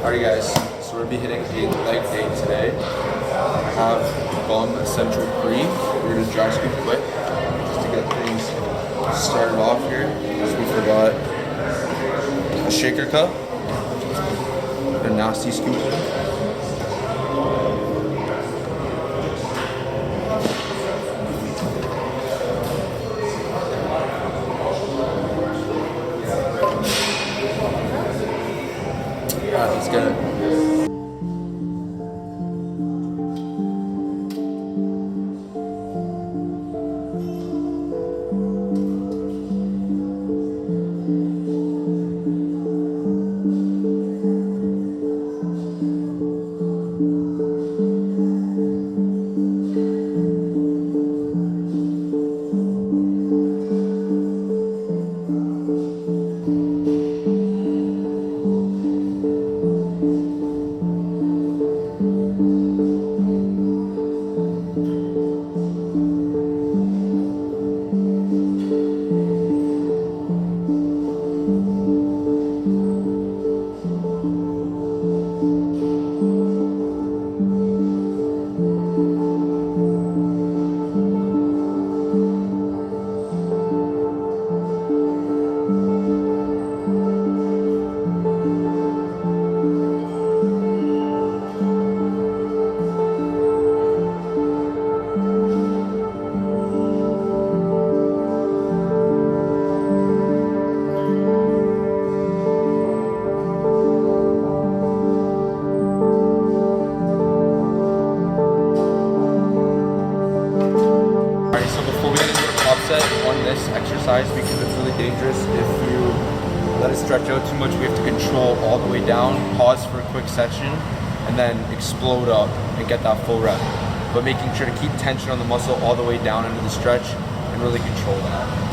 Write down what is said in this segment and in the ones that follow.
Alright guys, so we're going to be hitting a leg day today. I have bum essential pre. We're going to dry scoop quick just to get things started off here. So we forgot a shaker cup, a nasty scoop. Let's get it. On this exercise, because it's really dangerous if you let it stretch out too much. We have to control all the way down, pause for a quick section, and then explode up and get that full rep. But making sure to keep tension on the muscle all the way down into the stretch and really control that.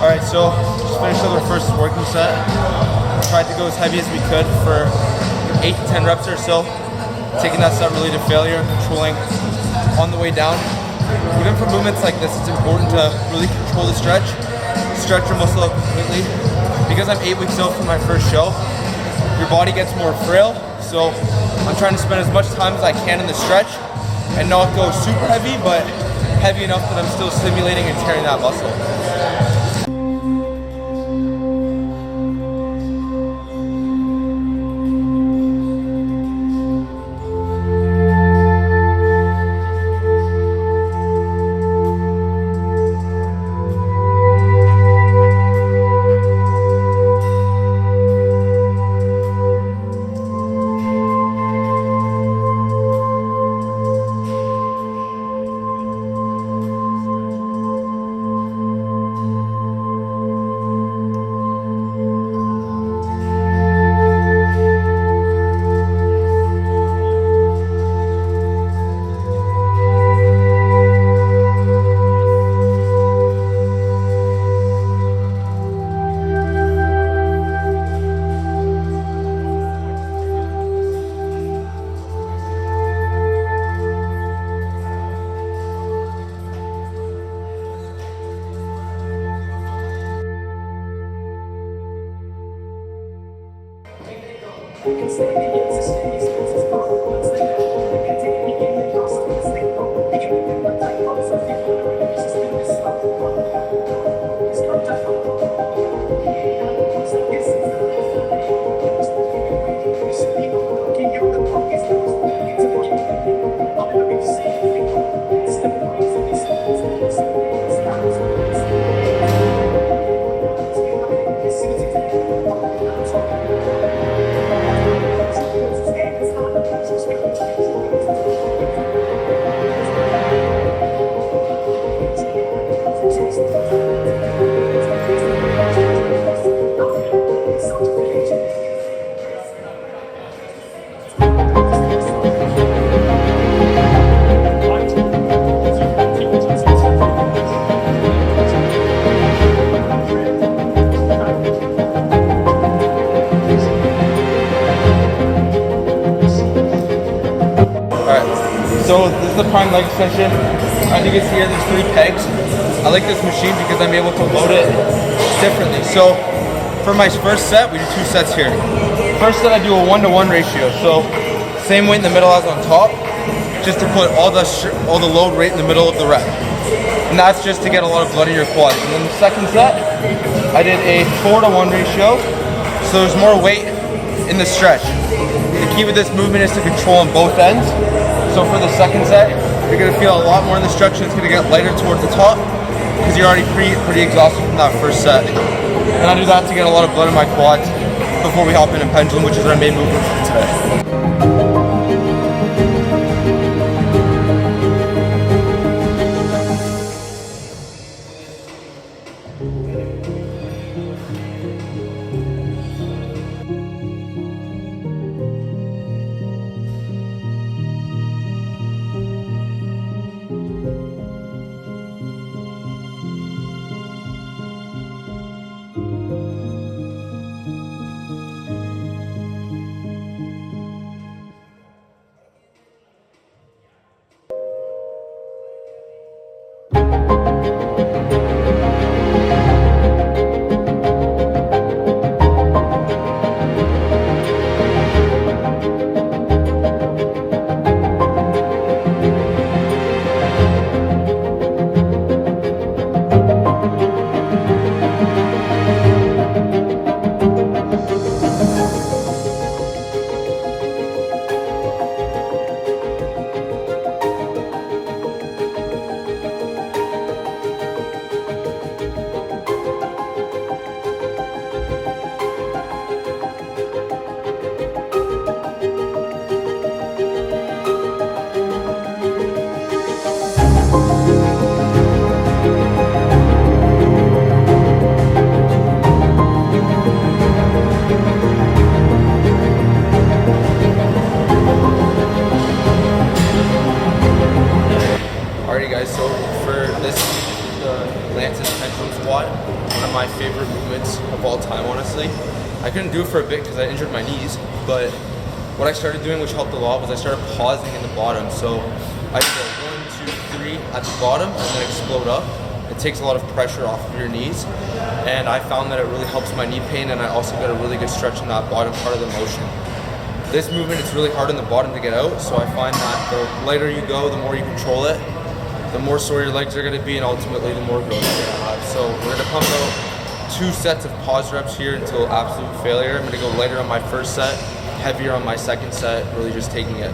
Alright, so just finished up our first working set. Tried to go as heavy as we could for 8 to 10 reps or so. taking that set really to failure, controlling on the way down. Even for movements like this, it's important to really control the stretch your muscle up completely. Because I'm 8 weeks out from my first show, your body gets more frail, so I'm trying to spend as much time as I can in the stretch and not go super heavy, but heavy enough that I'm still stimulating and tearing that muscle. So this is the prime leg extension. As you can see here, there's 3 pegs. I like this machine because I'm able to load it differently. So for my first set, we do 2 sets here. First set I do a 1-to-1 ratio. So same weight in the middle as on top, just to put all the load right in the middle of the rep. And that's just to get a lot of blood in your quads. And then the second set, I did a 4-to-1 ratio. So there's more weight in the stretch. The key with this movement is to control on both ends. So for the second set, you're going to feel a lot more in the stretch, and it's going to get lighter towards the top because you're already pretty exhausted from that first set. And I do that to get a lot of blood in my quads before we hop into pendulum, which is our main movement for today. my favorite movements of all time, honestly. I couldn't do it for a bit because I injured my knees, but what I started doing, which helped a lot, was I started pausing in the bottom. So I did a 1, 2, 3 at the bottom and then explode up. It takes a lot of pressure off of your knees, and I found that it really helps my knee pain, and I also got a really good stretch in that bottom part of the motion. This movement, it's really hard in the bottom to get out, so I find that the lighter you go, the more you control it, the more sore your legs are going to be, and ultimately the more growth you're going to have. So we're going to pump out 2 sets of pause reps here until absolute failure. I'm going to go lighter on my first set, heavier on my second set, really just taking it.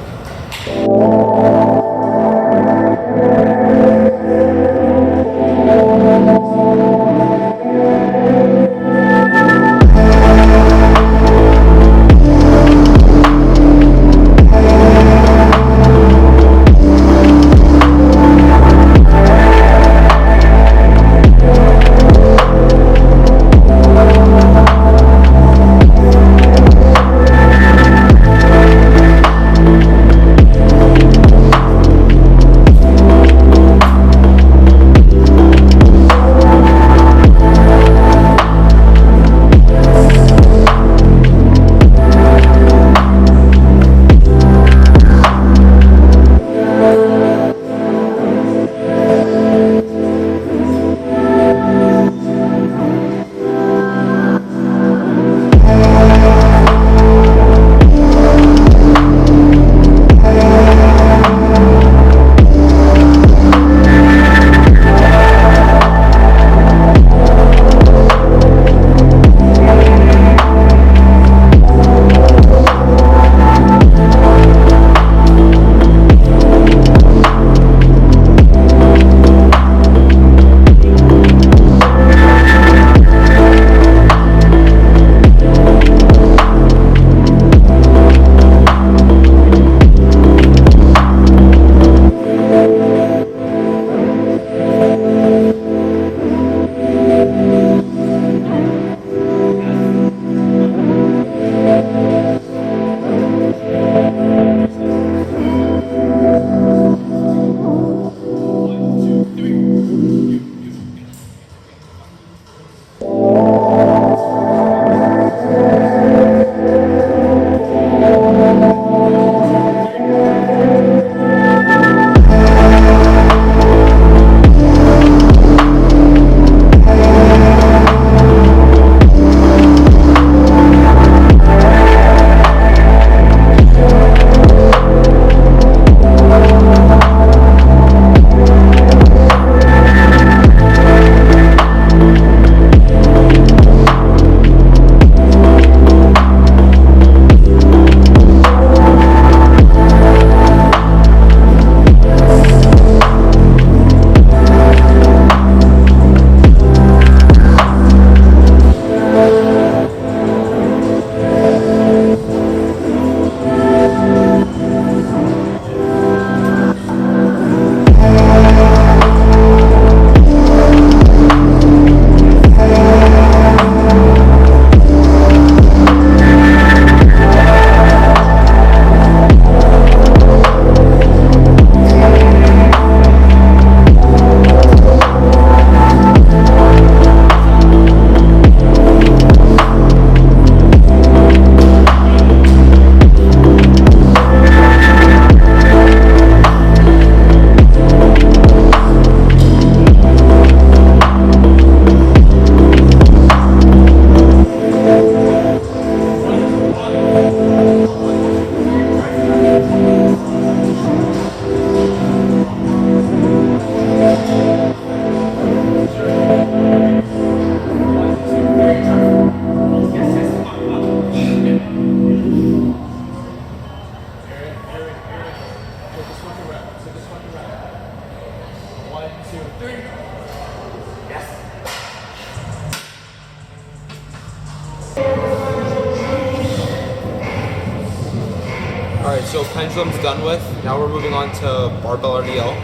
Alright, so pendulum's done with. Now we're moving on to barbell RDL.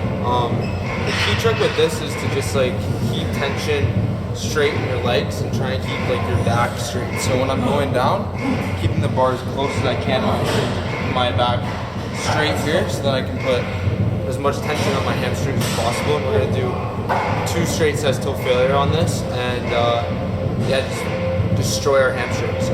The key trick with this is to just like keep tension straight in your legs and try and keep like your back straight. So when I'm going down, keeping the bar as close as I can on my back straight here so that I can put as much tension on my hamstrings as possible. And we're gonna do 2 straight sets till failure on this and yeah, just destroy our hamstrings.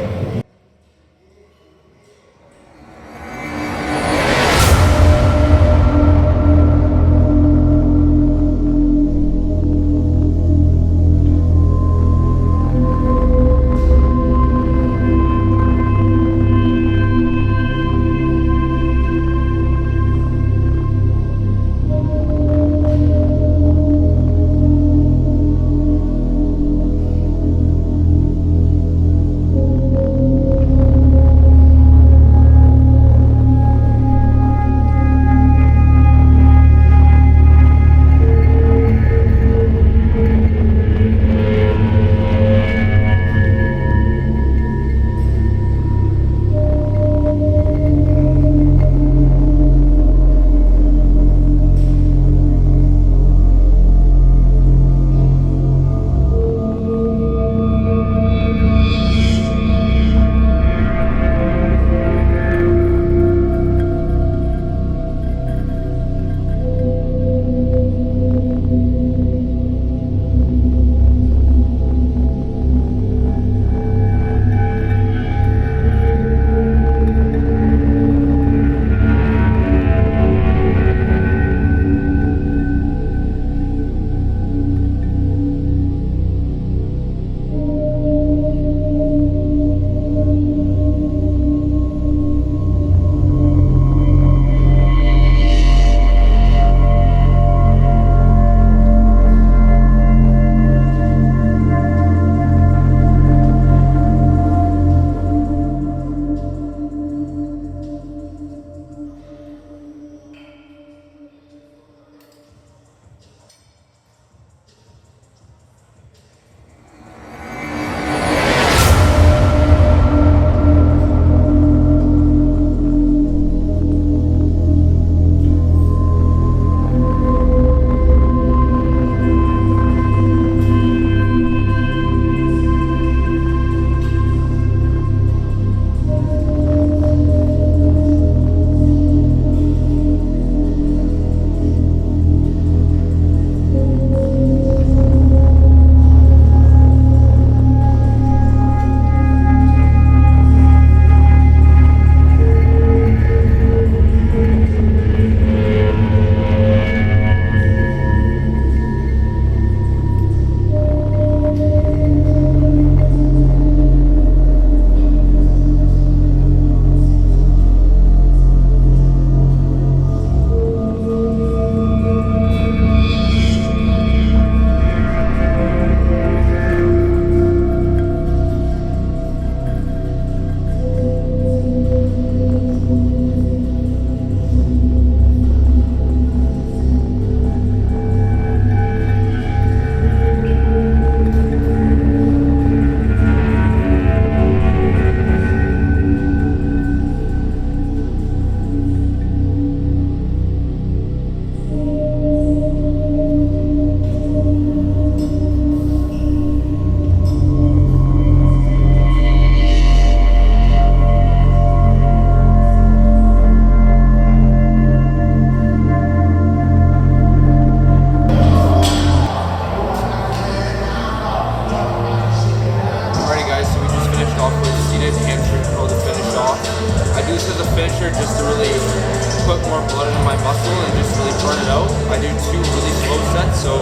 start it out, I do 2 really slow sets, so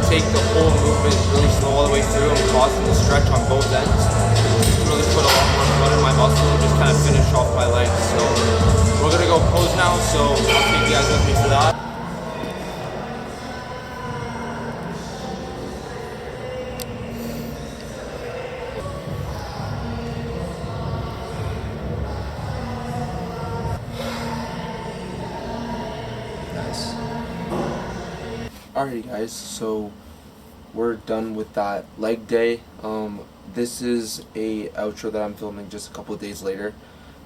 take the whole movement really slow all the way through and pausing the stretch on both ends. Really put a lot more blood in my muscle and just kind of finish off my legs. So we're gonna go pose now, so I'll take you guys with me for that. Alrighty guys, so we're done with that leg day. This is a outro that I'm filming just a couple of days later.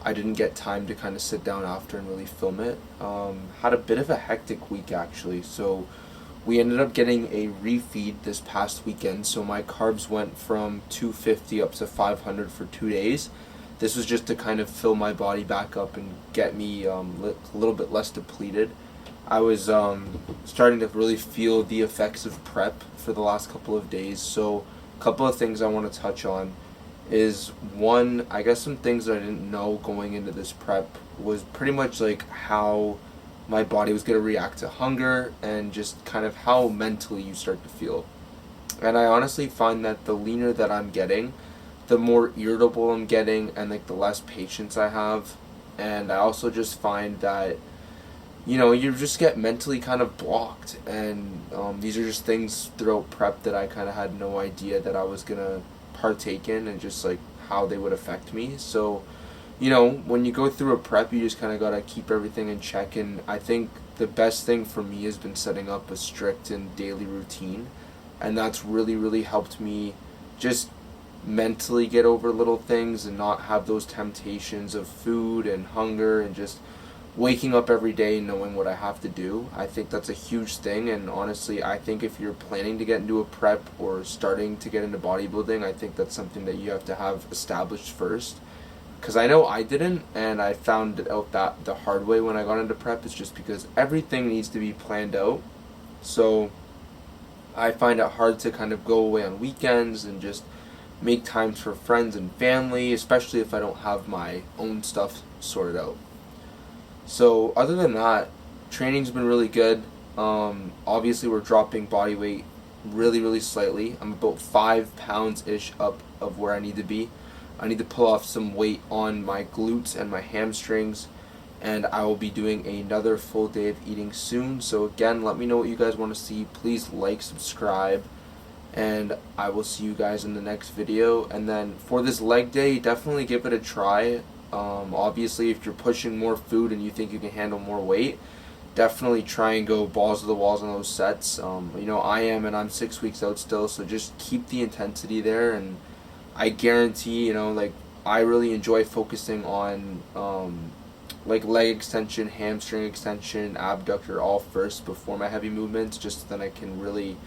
I didn't get time to kind of sit down after and really film it. Had a bit of a hectic week actually, so we ended up getting a refeed this past weekend, so my carbs went from 250 up to 500 for 2 days. This was just to kind of fill my body back up and get me a little bit less depleted. I was starting to really feel the effects of prep for the last couple of days, so a couple of things I want to touch on is, one, I guess some things that I didn't know going into this prep was pretty much like how my body was going to react to hunger and just kind of how mentally you start to feel. And I honestly find that the leaner that I'm getting, the more irritable I'm getting and like the less patience I have. And I also just find that, you know, you just get mentally kind of blocked, and these are just things throughout prep that I kind of had no idea that I was gonna partake in, and just like how they would affect me. So, you know, when you go through a prep, you just kind of gotta keep everything in check, and I think the best thing for me has been setting up a strict and daily routine, and that's really helped me just mentally get over little things and not have those temptations of food and hunger and just waking up every day knowing what I have to do. I think that's a huge thing, and honestly I think if you're planning to get into a prep or starting to get into bodybuilding, I think that's something that you have to have established first, because I know I didn't, and I found out that the hard way when I got into prep. Is just because everything needs to be planned out, so I find it hard to kind of go away on weekends and just make times for friends and family, especially if I don't have my own stuff sorted out. So other than that, training's been really good. Obviously we're dropping body weight really slightly. I'm about 5 pounds ish up of where I need to be. I need to pull off some weight on my glutes and my hamstrings, and I will be doing another full day of eating soon. So again, let me know what you guys want to see. Please like, subscribe, and I will see you guys in the next video. And then for this leg day, definitely give it a try. Obviously if you're pushing more food and you think you can handle more weight, definitely try and go balls to the walls on those sets. You know, I am, and I'm 6 weeks out still, so just keep the intensity there, and I guarantee, you know, like, I really enjoy focusing on like leg extension, hamstring extension, abductor all first before my heavy movements, just so that I can really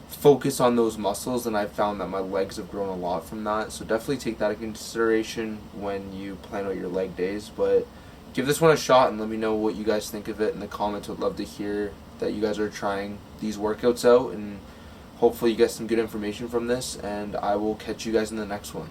focus on those muscles, and I've found that my legs have grown a lot from that. So definitely take that into consideration when you plan out your leg days. But give this one a shot and let me know what you guys think of it in the comments. Would love to hear that you guys are trying these workouts out, and hopefully you get some good information from this, and I will catch you guys in the next one.